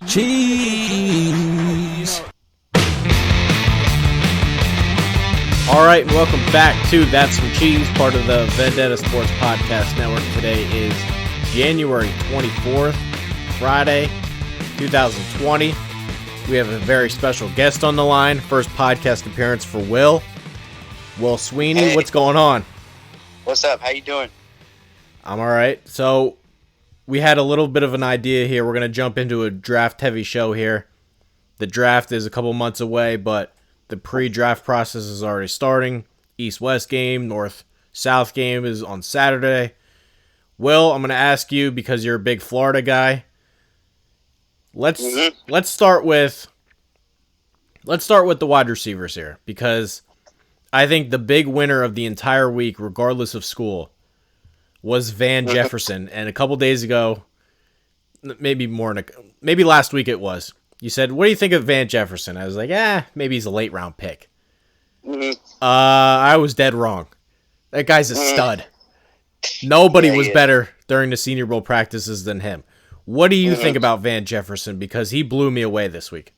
Cheese. All right, and welcome back to That's Some Cheese, part of the Vendetta Sports Podcast Network. Today is January 24th, Friday, 2020. We have a very special guest on the line. First podcast appearance for Will Sweeney. Hey. What's going on? What's up? How you doing? I'm all right. So we had a little bit of an idea here. We're going to jump into a draft-heavy show here. The draft is a couple months away, but the pre-draft process is already starting. East-West game, North-South game is on Saturday. Will, I'm going to ask you, because you're a big Florida guy, let's start with the wide receivers here, because I think the big winner of the entire week, regardless of school, was Van Jefferson. And a couple days ago, maybe last week it was, you said, what do you think of Van Jefferson? I was like, maybe he's a late round pick. I was dead wrong. That guy's a stud. Nobody was better during the Senior Bowl practices than him. What do you think about Van Jefferson? Because he blew me away this week.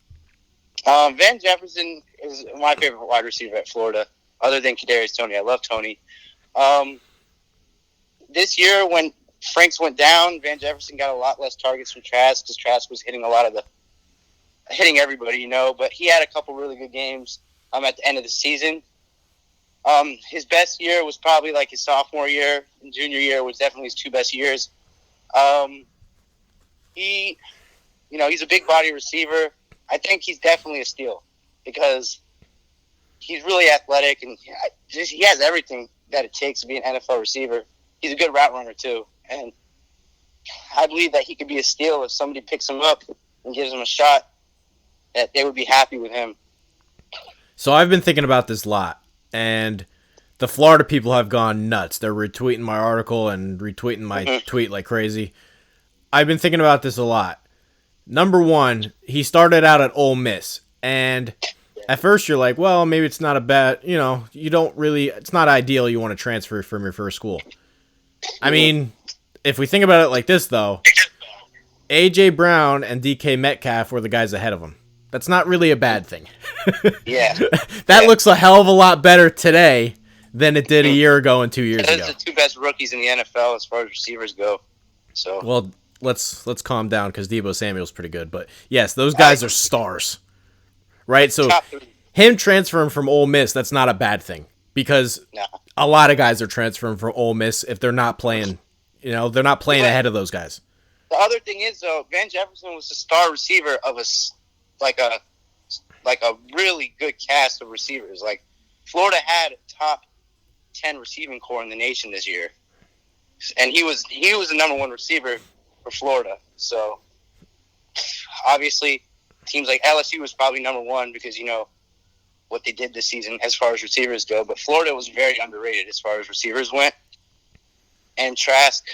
Van Jefferson is my favorite wide receiver at Florida, other than Kadarius Toney. I love Toney. This year, when Franks went down, Van Jefferson got a lot less targets from Trask, because Trask was hitting hitting everybody, but he had a couple really good games at the end of the season. His best year was probably like his sophomore year, and junior year was definitely his two best years. He's a big body receiver. I think he's definitely a steal because he's really athletic and he has everything that it takes to be an NFL receiver. He's a good route runner too, and I believe that he could be a steal if somebody picks him up and gives him a shot, that they would be happy with him. So I've been thinking about this a lot, and the Florida people have gone nuts. They're retweeting my article and retweeting my tweet like crazy. I've been thinking about this a lot. Number one, he started out at Ole Miss, and at first you're like, well, maybe it's not a bad, it's not ideal you want to transfer from your first school. I mean, if we think about it like this, though, A.J. Brown and DK Metcalf were the guys ahead of him. That's not really a bad thing. Yeah. That looks a hell of a lot better today than it did a year ago and 2 years ago. Those are the two best rookies in the NFL as far as receivers go. So well, let's calm down because Deebo Samuel's pretty good. But yes, those guys are stars, right? So him transferring from Ole Miss, that's not a bad thing because a lot of guys are transferring from Ole Miss if they're not playing. They're not playing ahead of those guys. The other thing is, though, Van Jefferson was the star receiver of a really good cast of receivers. Like, Florida had a top 10 receiving core in the nation this year, and he was the number one receiver for Florida. So obviously, teams like LSU was probably number one because what they did this season as far as receivers go. But Florida was very underrated as far as receivers went, and Trask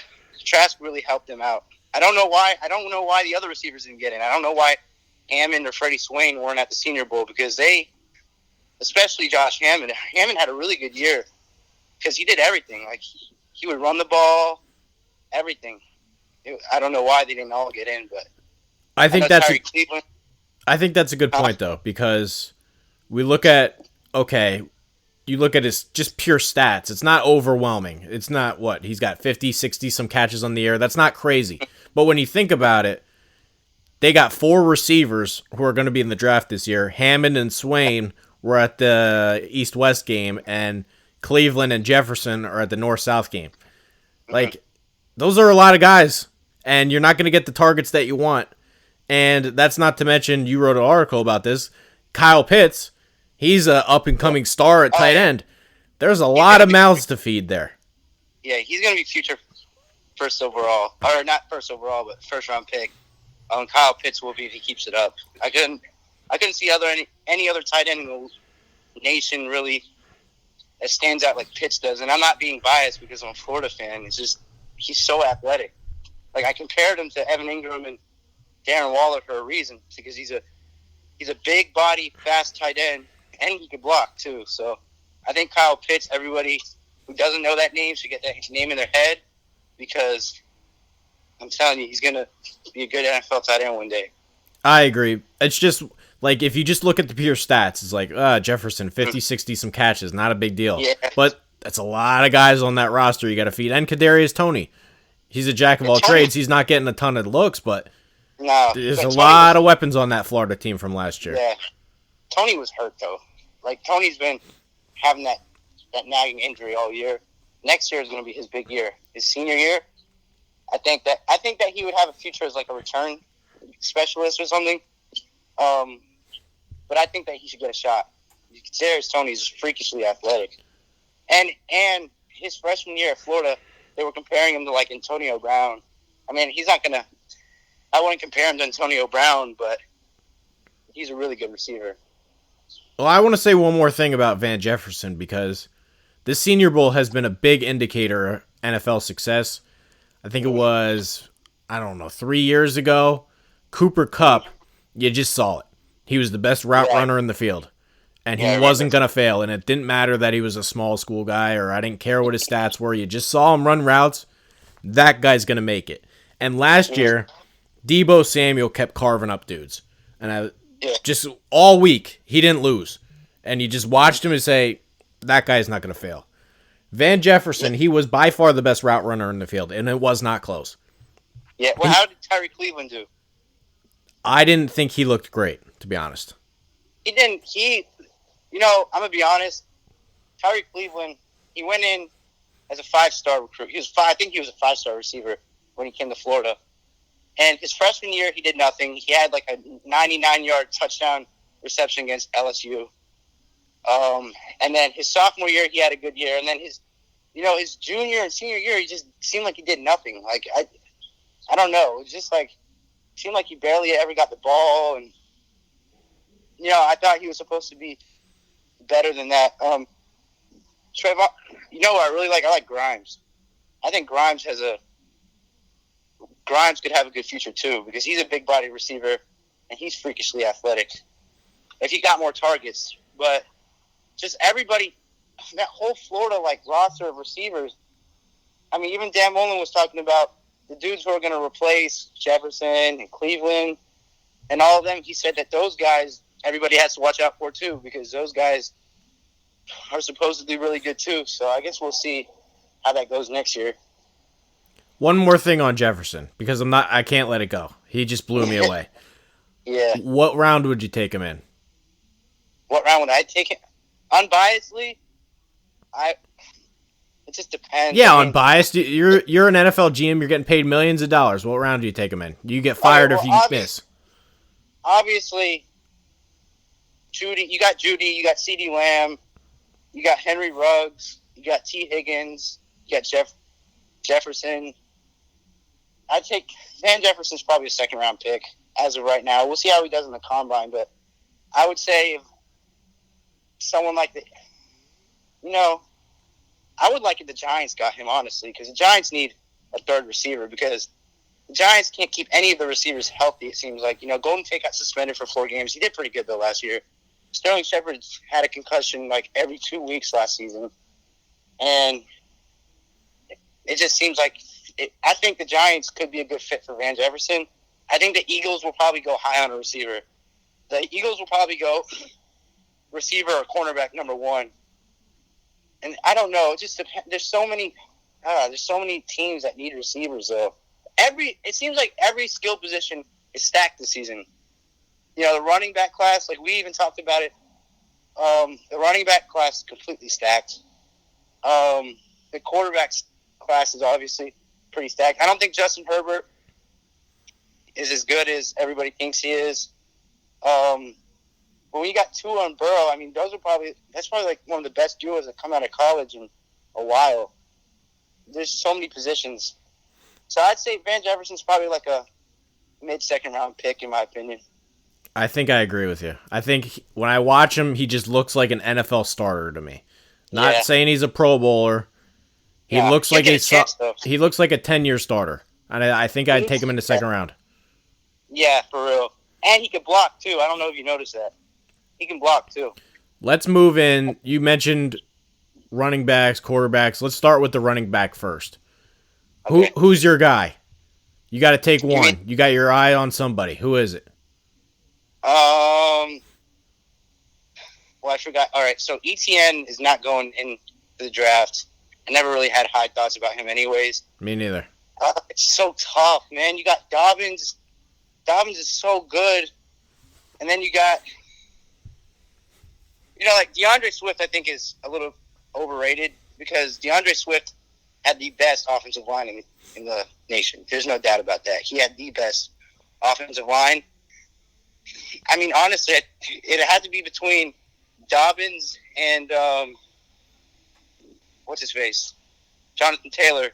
really helped them out. I don't know why the other receivers didn't get in. I don't know why Hammond or Freddie Swain weren't at the Senior Bowl, because especially Josh Hammond had a really good year because he did everything. Like, he would run the ball, everything. I don't know why they didn't all get in, but I think that's Tyrie Cleveland. I think that's a good point, though, because we look at, you look at his just pure stats. It's not overwhelming. It's not he's got 50, 60 some catches on the air. That's not crazy. But when you think about it, they got 4 receivers who are going to be in the draft this year. Hammond and Swain were at the East-West game, and Cleveland and Jefferson are at the North-South game. Like, those are a lot of guys, and you're not going to get the targets that you want. And that's not to mention, you wrote an article about this, Kyle Pitts, he's an up-and-coming star at tight end. There's a lot of mouths to feed there. Yeah, he's going to be future first overall. Or not first overall, but first-round pick. Kyle Pitts will be if he keeps it up. I couldn't see any other tight end in the nation really that stands out like Pitts does. And I'm not being biased because I'm a Florida fan. It's just he's so athletic. Like, I compared him to Evan Ingram and Darren Waller for a reason, because he's a big body, fast tight end, and he can block too. So I think Kyle Pitts, everybody who doesn't know that name should get that name in their head, because I'm telling you, he's going to be a good NFL tight end one day. I agree. It's just like if you just look at the pure stats, it's like Jefferson 50, 60 some catches, not a big deal. Yeah. But that's a lot of guys on that roster you got to feed. And Kadarius Toney, he's a jack of all trades. He's not getting a ton of looks, but there's a lot of weapons on that Florida team from last year. Yeah, Toney was hurt though. Like Toney's been having that nagging injury all year. Next year is going to be his big year, his senior year. I think that he would have a future as like a return specialist or something. But I think that he should get a shot. Kadarius Toney's freakishly athletic, and his freshman year at Florida, they were comparing him to like Antonio Brown. I mean, he's not gonna. I wouldn't compare him to Antonio Brown, but he's a really good receiver. Well, I want to say one more thing about Van Jefferson because this Senior Bowl has been a big indicator of NFL success. I think it was, 3 years ago, Cooper Kupp, you just saw it. He was the best route runner in the field, and he wasn't going to fail, and it didn't matter that he was a small school guy or I didn't care what his stats were. You just saw him run routes. That guy's going to make it. And last year, Deebo Samuel kept carving up dudes, and just all week, he didn't lose. And you just watched him and say, that guy's not going to fail. Van Jefferson, he was by far the best route runner in the field, and it was not close. Yeah, well, how did Tyrie Cleveland do? I didn't think he looked great, to be honest. He didn't. I'm going to be honest. Tyrie Cleveland, he went in as a 5-star recruit. I think he was a 5-star receiver when he came to Florida. And his freshman year, he did nothing. He had like a 99-yard touchdown reception against LSU. And then his sophomore year, he had a good year. And then his junior and senior year, he just seemed like he did nothing. Like, I don't know. It was just like, seemed like he barely ever got the ball. And, I thought he was supposed to be better than that. Trevor, what I really like? I like Grimes. I think Grimes could have a good future too because he's a big-body receiver and he's freakishly athletic. If he got more targets, but just everybody, that whole Florida roster of receivers. I mean, even Dan Mullen was talking about the dudes who are going to replace Jefferson and Cleveland and all of them. He said that those guys, everybody has to watch out for too because those guys are supposedly really good too. So I guess we'll see how that goes next year. One more thing on Jefferson because I can't let it go. He just blew me away. Yeah. What round would you take him in? What round would I take him? Unbiasedly, it just depends. Yeah, unbiased. You're an NFL GM. You're getting paid millions of dollars. What round do you take him in? You get fired if you miss. Obviously, Judy. You got CeeDee Lamb. You got Henry Ruggs. You got T. Higgins. You got Jefferson. I take Van Jefferson's probably a second-round pick as of right now. We'll see how he does in the combine, but I would say if someone like I would like if the Giants got him, honestly, because the Giants need a third receiver because the Giants can't keep any of the receivers healthy, it seems like. Golden Tate got suspended for 4 games. He did pretty good, though, last year. Sterling Shepard had a concussion every 2 weeks last season. And it just seems like I think the Giants could be a good fit for Van Jefferson. I think the Eagles will probably go high on a receiver. The Eagles will probably go receiver or cornerback number 1. And I don't know. It just depends. There's so many teams that need receivers, though. It seems like every skill position is stacked this season. The running back class, we even talked about it. The running back class is completely stacked. The quarterbacks class is obviously pretty stacked. I don't think Justin Herbert is as good as everybody thinks he is. But when you got Tua and Burrow, I mean, that's probably one of the best duos that come out of college in a while. There's so many positions. So I'd say Van Jefferson's probably a mid-second round pick, in my opinion. I think I agree with you. I think when I watch him, he just looks like an NFL starter to me. Not saying he's a Pro Bowler. He looks like he looks like a 10-year starter. And I think I'd take him in the second round. Yeah, for real. And he can block, too. I don't know if you noticed that. He can block, too. Let's move in. You mentioned running backs, quarterbacks. Let's start with the running back first. Okay. Who's your guy? You got to take one. You got your eye on somebody. Who is it? Well, I forgot. All right, so ETN is not going into the draft. I never really had high thoughts about him, anyways. Me neither. It's so tough, man. You got Dobbins. Dobbins is so good, and then you got, like DeAndre Swift. I think is a little overrated because DeAndre Swift had the best offensive line in the nation. There's no doubt about that. He had the best offensive line. I mean, honestly, it had to be between Dobbins and what's his face, Jonathan Taylor.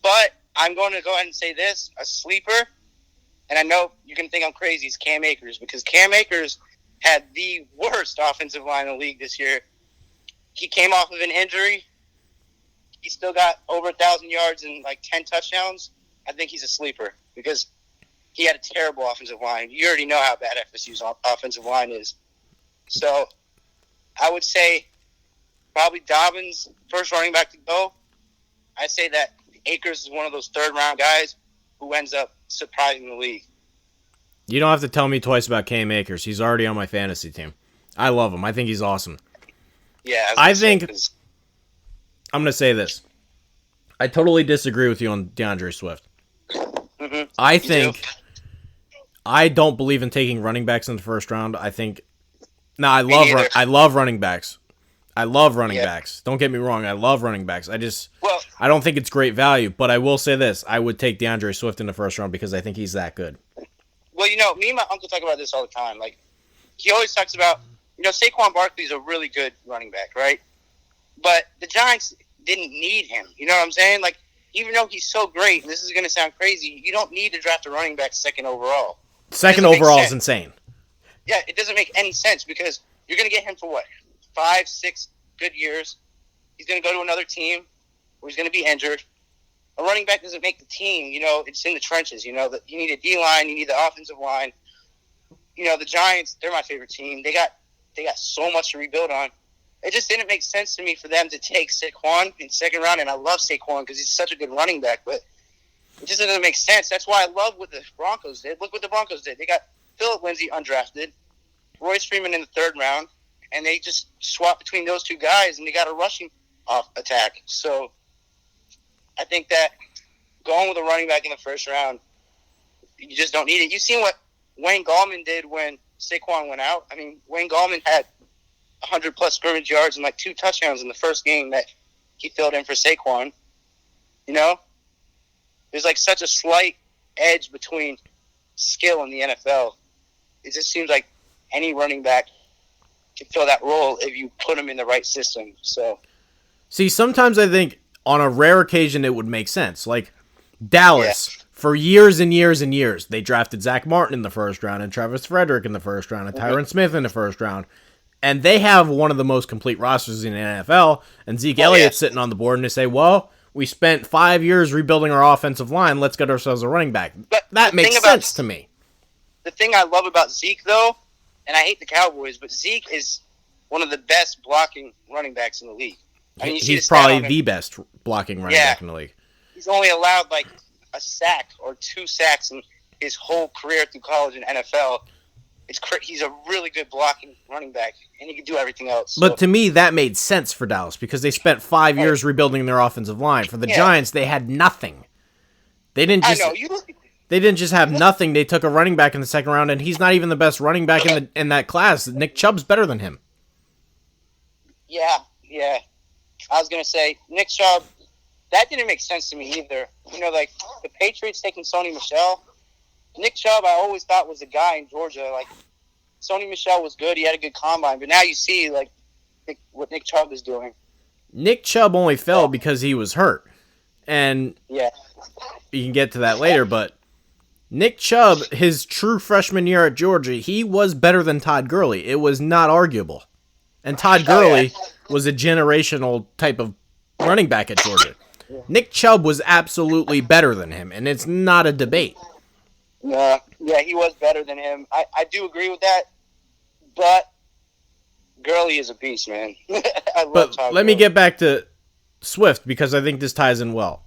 But I'm going to go ahead and say this: a sleeper. And I know you can think I'm crazy. It's Cam Akers because Cam Akers had the worst offensive line in the league this year. He came off of an injury. He still got over 1,000 yards and like 10 touchdowns. I think he's a sleeper because he had a terrible offensive line. You already know how bad FSU's offensive line is. So I would say probably Dobbins, first running back to go. I'd say that Akers is one of those third-round guys who ends up surprising the league. You don't have to tell me twice about Cam Akers. He's already on my fantasy team. I love him. I think he's awesome. Yeah, I'm going to say this. I totally disagree with you on DeAndre Swift. Mm-hmm. I don't believe in taking running backs in the first round. I love running backs. I love running backs. Don't get me wrong. I love running backs. I don't think it's great value, but I will say this. I would take DeAndre Swift in the first round because I think he's that good. Well, me and my uncle talk about this all the time. Like, he always talks about, Saquon Barkley's a really good running back, right? But the Giants didn't need him. You know what I'm saying? Like, even though he's so great, and this is going to sound crazy, you don't need to draft a running back second overall. Second overall is insane. Yeah, it doesn't make any sense because you're going to get him for what? 5, 6 good years. He's going to go to another team where he's going to be injured. A running back doesn't make the team. It's in the trenches. That you need a D-line, you need the offensive line. The Giants, they're my favorite team. They got so much to rebuild on. It just didn't make sense to me for them to take Saquon in second round, and I love Saquon because he's such a good running back, but it just doesn't make sense. That's why I love what the Broncos did. Look what the Broncos did. They got Phillip Lindsay undrafted, Royce Freeman in the third round, and they just swapped between those two guys, and they got a rushing attack. So I think that going with a running back in the first round, you just don't need it. You've seen what Wayne Gallman did when Saquon went out. I mean, Wayne Gallman had 100-plus scrimmage yards and like 2 touchdowns in the first game that he filled in for Saquon. There's like such a slight edge between skill in the NFL. It just seems like any running back can fill that role if you put him in the right system. So, see, sometimes I think on a rare occasion it would make sense. Like Dallas, for years and years and years, they drafted Zach Martin in the first round and Travis Frederick in the first round and Tyron Smith in the first round. And they have one of the most complete rosters in the NFL, and Zeke Elliott's sitting on the board, and they say, well, we spent 5 years rebuilding our offensive line, let's get ourselves a running back. But that makes sense to me. The thing I love about Zeke, though, and I hate the Cowboys, but Zeke is one of the best blocking running backs in the league. I mean, he's probably the best blocking running back in the league. He's only allowed like a sack or 2 sacks in his whole career through college and NFL. He's a really good blocking running back, and he can do everything else. But to me, that made sense for Dallas because they spent 5 years rebuilding their offensive line. For the Giants, they had nothing. They didn't just have nothing. They took a running back in the second round, and he's not even the best running back in that class. Nick Chubb's better than him. Yeah. I was gonna say Nick Chubb. That didn't make sense to me either. Like the Patriots taking Sony Michel. Nick Chubb, I always thought was a guy in Georgia. Like, Sony Michel was good. He had a good combine. But now you see, like, what Nick Chubb is doing. Nick Chubb only fell because he was hurt. And you can get to that later, but Nick Chubb, his true freshman year at Georgia, he was better than Todd Gurley. It was not arguable. And Todd Gurley was a generational type of running back at Georgia. Nick Chubb was absolutely better than him, and it's not a debate. Yeah, he was better than him. I do agree with that, but Gurley is a beast, man. Let me get back to Swift because I think this ties in well.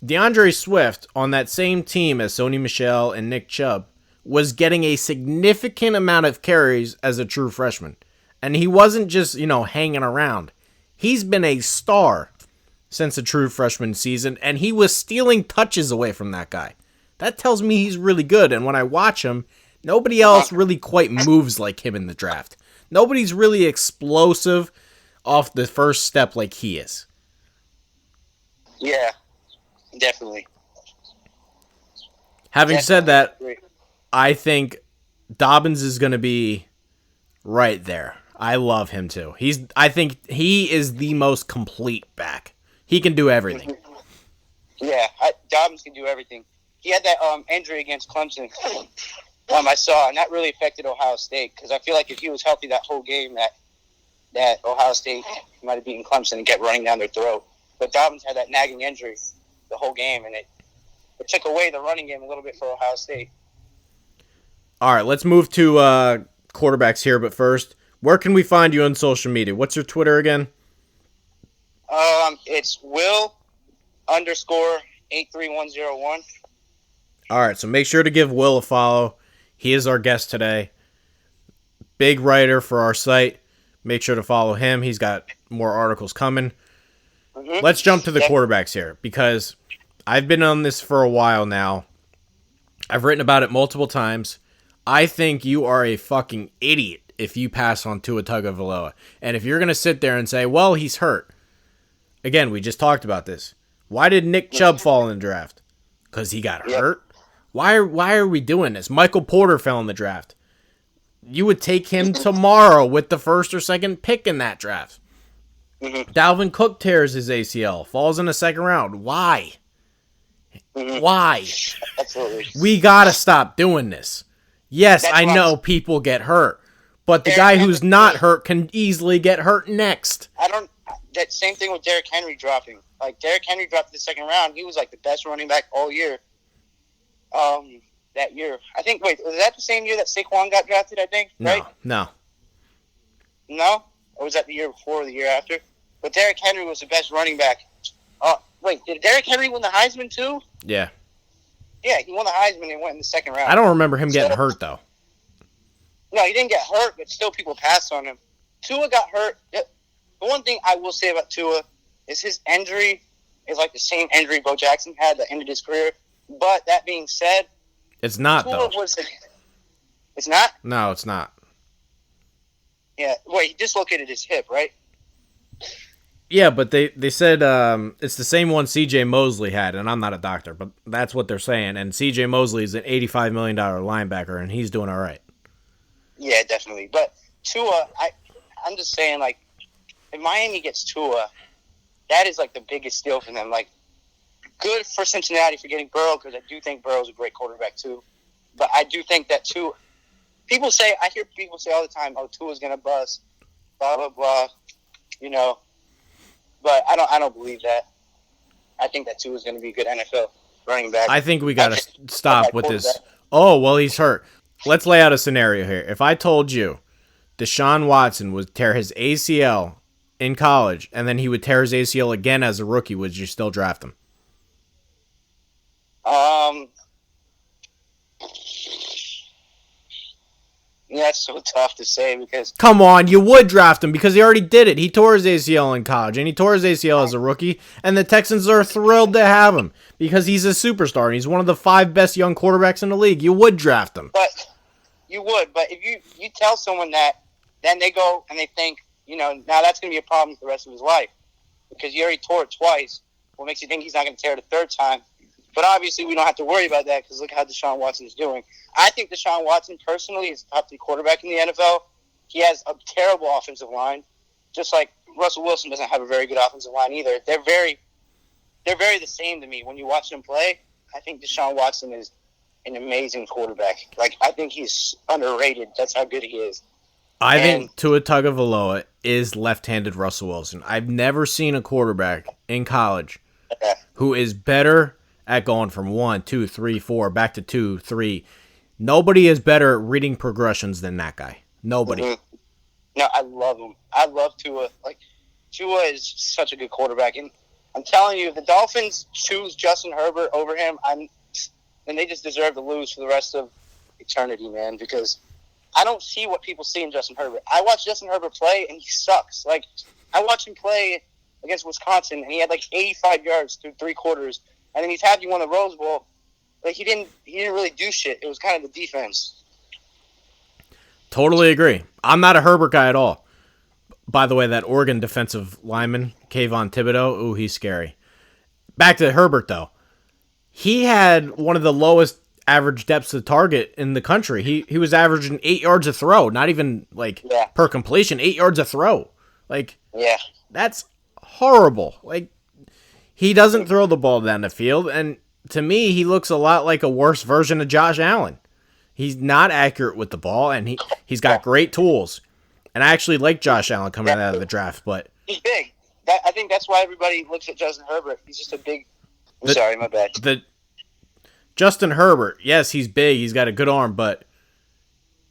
DeAndre Swift on that same team as Sony Michel and Nick Chubb was getting a significant amount of carries as a true freshman. And he wasn't just, hanging around. He's been a star since the true freshman season, and he was stealing touches away from that guy. That tells me he's really good, and when I watch him, nobody else really quite moves like him in the draft. Nobody's really explosive off the first step like he is. Yeah, definitely. Having said that, I think Dobbins is going to be right there. I love him too. I think he is the most complete back. He can do everything. Yeah, Dobbins can do everything. He had that injury against Clemson. I saw, and that really affected Ohio State because I feel like if he was healthy that whole game, that Ohio State might have beaten Clemson and kept running down their throat. But Dobbins had that nagging injury the whole game, and it took away the running game a little bit for Ohio State. All right, let's move to quarterbacks here. But first, where can we find you on social media? What's your Twitter again? It's Will_83101. All right, so make sure to give Will a follow. He is our guest today. Big writer for our site. Make sure to follow him. He's got more articles coming. Mm-hmm. Let's jump to the quarterbacks here because I've been on this for a while now. I've written about it multiple times. I think you are a fucking idiot if you pass on Tua Tagovailoa. And if you're going to sit there and say, well, he's hurt. Again, we just talked about this. Why did Nick Chubb fall in the draft? Because he got hurt? Why are we doing this? Michael Porter fell in the draft. You would take him tomorrow with the first or second pick in that draft. Mm-hmm. Dalvin Cook tears his ACL, falls in the second round. Why? Mm-hmm. Why? Absolutely. We got to stop doing this. Yes, I know people get hurt, but the guy who's not hurt can easily get hurt next. That same thing with Derrick Henry dropping. Like, Derrick Henry dropped in the second round. He was like the best running back all year. That year. I think, was that the same year that Saquon got drafted, I think? Right? No. No? Or was that the year before or the year after? But Derrick Henry was the best running back. Did Derrick Henry win the Heisman too? Yeah. Yeah, he won the Heisman and went in the second round. I don't remember him getting hurt, though. No, he didn't get hurt, but still people passed on him. Tua got hurt. The one thing I will say about Tua is his injury is like the same injury Bo Jackson had that ended his career. But that being said, it's not, though. It's not? No, it's not. Yeah. Wait, he dislocated his hip, right? Yeah, but they said it's the same one C.J. Mosley had, and I'm not a doctor, but that's what they're saying. And C.J. Mosley is an $85 million linebacker, and he's doing all right. Yeah, definitely. But Tua, I'm just saying, like, if Miami gets Tua, that is, like, the biggest steal for them. Like, good for Cincinnati for getting Burrow, because I do think Burrow's a great quarterback, too. But I do think that Tua, I hear people say all the time, oh, Tua's going to bust, blah, blah, blah, But I don't believe that. I think that Tua is going to be a good NFL running back. I think we got to stop with this. Oh, well, he's hurt. Let's lay out a scenario here. If I told you Deshaun Watson would tear his ACL in college and then he would tear his ACL again as a rookie, would you still draft him? Yeah, it's so tough to say because... Come on, you would draft him because he already did it. He tore his ACL in college, and he tore his ACL as a rookie, and the Texans are thrilled to have him because he's a superstar, and he's one of the 5 best young quarterbacks in the league. You would draft him. You would, but if you tell someone that, then they go and they think, now that's going to be a problem for the rest of his life because he already tore it twice. What makes you think he's not going to tear it a third time? But obviously, we don't have to worry about that because look how Deshaun Watson is doing. I think Deshaun Watson, personally, is top 3 quarterback in the NFL. He has a terrible offensive line, just like Russell Wilson doesn't have a very good offensive line either. They're very the same to me. When you watch them play, I think Deshaun Watson is an amazing quarterback. Like, I think he's underrated. That's how good he is. I think Tua Tagovailoa is left-handed Russell Wilson. I've never seen a quarterback in college who is better at going from 1, 2, 3, 4, back to 2, 3. Nobody is better at reading progressions than that guy. Nobody. Mm-hmm. No, I love him. I love Tua. Like, Tua is such a good quarterback. And I'm telling you, if the Dolphins choose Justin Herbert over him, then they just deserve to lose for the rest of eternity, man, because I don't see what people see in Justin Herbert. I watch Justin Herbert play, and he sucks. Like, I watched him play against Wisconsin, and he had like 85 yards through 3 quarters, and then he's had you won the Rose Bowl. Like, he didn't really do shit. It was kind of the defense. Totally agree. I'm not a Herbert guy at all. By the way, that Oregon defensive lineman, Kayvon Thibodeau, ooh, he's scary. Back to Herbert, though. He had one of the lowest average depths of target in the country. He was averaging 8 yards a throw, not even like per completion, 8 yards a throw. Like, that's horrible. Like, he doesn't throw the ball down the field, and to me, he looks a lot like a worse version of Josh Allen. He's not accurate with the ball, and he's got great tools. And I actually like Josh Allen coming out of the draft, but he's big. I think that's why everybody looks at Justin Herbert. He's just a big. Sorry, my bad. Justin Herbert, yes, he's big. He's got a good arm, but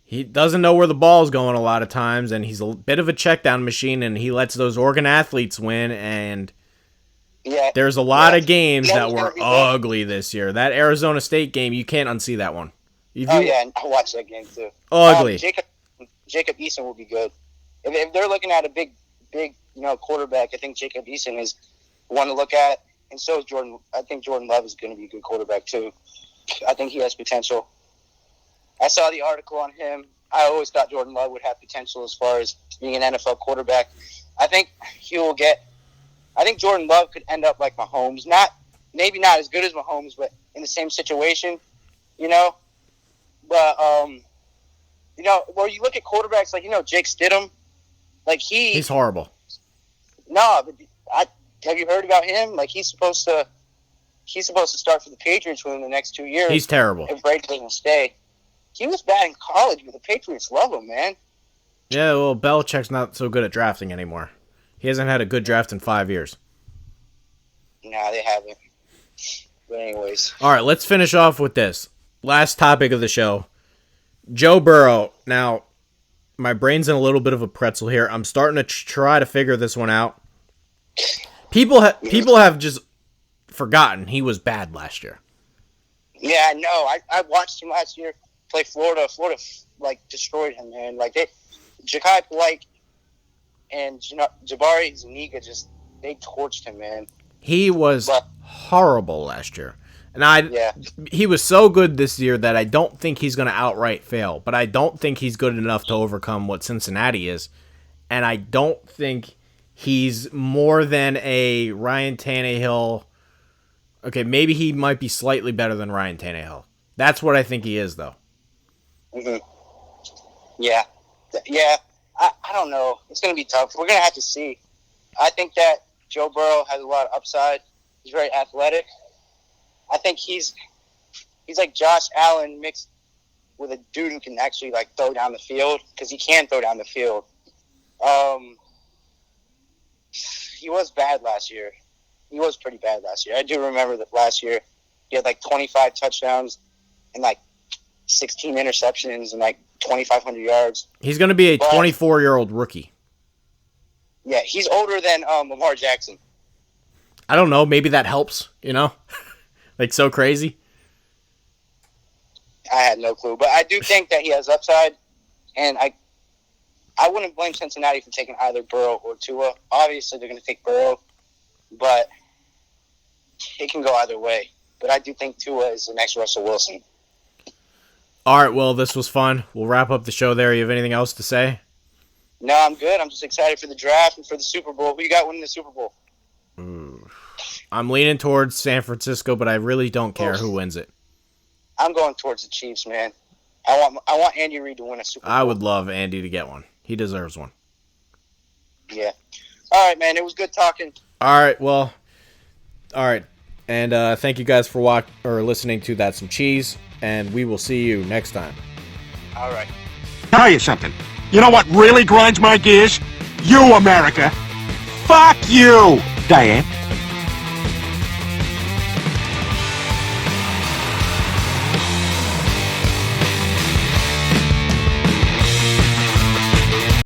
he doesn't know where the ball's going a lot of times, and he's a bit of a check down machine, and he lets those Oregon athletes win. And there's a lot of games that were ugly this year. That Arizona State game, you can't unsee that one. I watched that game too. Ugly. Jacob Eason will be good. If they're looking at a big, quarterback, I think Jacob Eason is one to look at, and so is Jordan. I think Jordan Love is going to be a good quarterback too. I think he has potential. I saw the article on him. I always thought Jordan Love would have potential as far as being an NFL quarterback. I think Jordan Love could end up like Mahomes. Maybe not as good as Mahomes, but in the same situation, But, where you look at quarterbacks like, Jake Stidham, like he's horrible. No, but have you heard about him? Like, he's supposed to start for the Patriots within the next 2 years. He's terrible. If Brady doesn't stay. He was bad in college, but the Patriots love him, man. Yeah, well, Belichick's not so good at drafting anymore. He hasn't had a good draft in 5 years. No, they haven't. But anyways. All right, let's finish off with this. Last topic of the show. Joe Burrow. Now, my brain's in a little bit of a pretzel here. I'm starting to try to figure this one out. People have just forgotten he was bad last year. Yeah, I know. I watched him last year play Florida. Florida, destroyed him, man. Ja'Kai Polite and Jabari Zuniga they torched him, man. He was horrible last year. And he was so good this year that I don't think he's going to outright fail. But I don't think he's good enough to overcome what Cincinnati is. And I don't think he's more than a Ryan Tannehill. Okay, maybe he might be slightly better than Ryan Tannehill. That's what I think he is, though. Mm-hmm. Yeah. I don't know. It's going to be tough. We're going to have to see. I think that Joe Burrow has a lot of upside. He's very athletic. I think he's like Josh Allen mixed with a dude who can actually throw down the field, because he can throw down the field. He was bad last year. He was pretty bad last year. I do remember that last year he had 25 touchdowns and 16 interceptions and 2,500 yards. He's going to be a 24-year-old rookie. Yeah, he's older than Lamar Jackson. I don't know. Maybe that helps, so crazy. I had no clue. But I do think that he has upside. And I wouldn't blame Cincinnati for taking either Burrow or Tua. Obviously, they're going to take Burrow. But it can go either way. But I do think Tua is the next Russell Wilson. All right, well, this was fun. We'll wrap up the show there. You have anything else to say? No, I'm good. I'm just excited for the draft and for the Super Bowl. Who you got winning the Super Bowl? I'm leaning towards San Francisco, but I really don't care who wins it. I'm going towards the Chiefs, man. I want Andy Reid to win a Super Bowl. I would love Andy to get one. He deserves one. Yeah. All right, man. It was good talking. All right. Well. All right. And thank you guys for listening to That's Some Cheese. And we will see you next time. All right. Tell you something. You know what really grinds my gears? You, America. Fuck you, Diane.